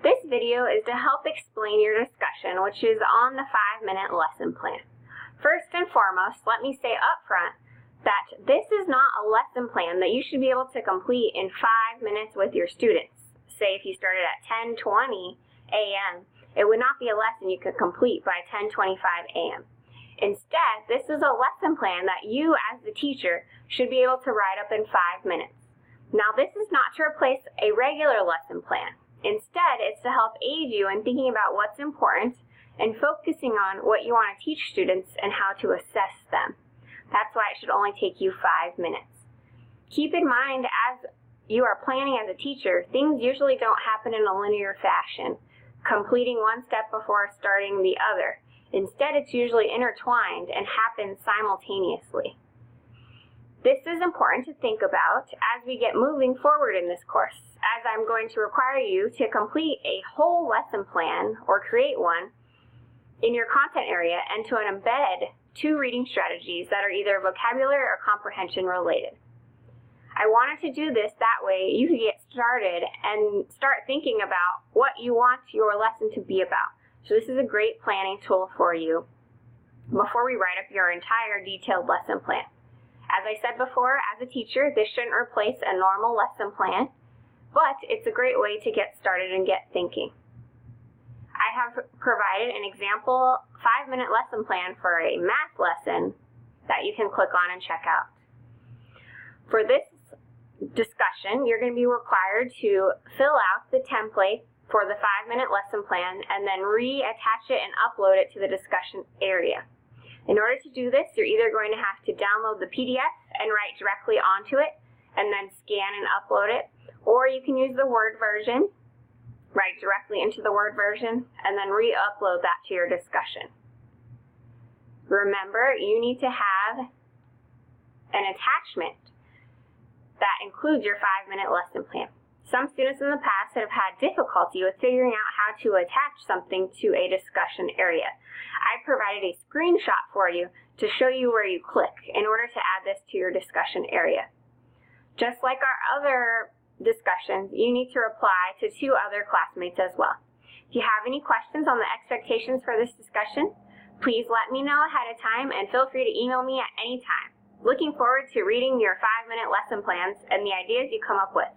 This video is to help explain your discussion, which is on the 5-minute lesson plan. First and foremost, let me say up front that this is not a lesson plan that you should be able to complete in 5 minutes with your students. Say if you started at 10:20 a.m., it would not be a lesson you could complete by 10:25 a.m. Instead, this is a lesson plan that you as the teacher should be able to write up in 5 minutes. Now, this is not to replace a regular lesson plan. Instead, it's to help aid you in thinking about what's important and focusing on what you want to teach students and how to assess them. That's why it should only take you 5 minutes. Keep in mind, as you are planning as a teacher, things usually don't happen in a linear fashion, completing one step before starting the other. Instead, it's usually intertwined and happens simultaneously. This is important to think about as we get moving forward in this course, as I'm going to require you to complete a whole lesson plan or create one in your content area and to embed 2 reading strategies that are either vocabulary or comprehension related. I wanted to do this that way you could get started and start thinking about what you want your lesson to be about. So this is a great planning tool for you before we write up your entire detailed lesson plan. As I said before, as a teacher, this shouldn't replace a normal lesson plan, but it's a great way to get started and get thinking. I have provided an example 5-minute lesson plan for a math lesson that you can click on and check out. For this discussion, you're going to be required to fill out the template for the 5-minute lesson plan and then reattach it and upload it to the discussion area. In order to do this, you're either going to have to download the PDF and write directly onto it and then scan and upload it, or you can use the Word version, write directly into the Word version, and then re-upload that to your discussion. Remember, you need to have an attachment that includes your 5-minute lesson plan. Some students in the past have had difficulty with figuring out how to attach something to a discussion area. I provided a screenshot for you to show you where you click in order to add this to your discussion area. Just like our other discussions, you need to reply to 2 other classmates as well. If you have any questions on the expectations for this discussion, please let me know ahead of time and feel free to email me at any time. Looking forward to reading your 5-minute lesson plans and the ideas you come up with.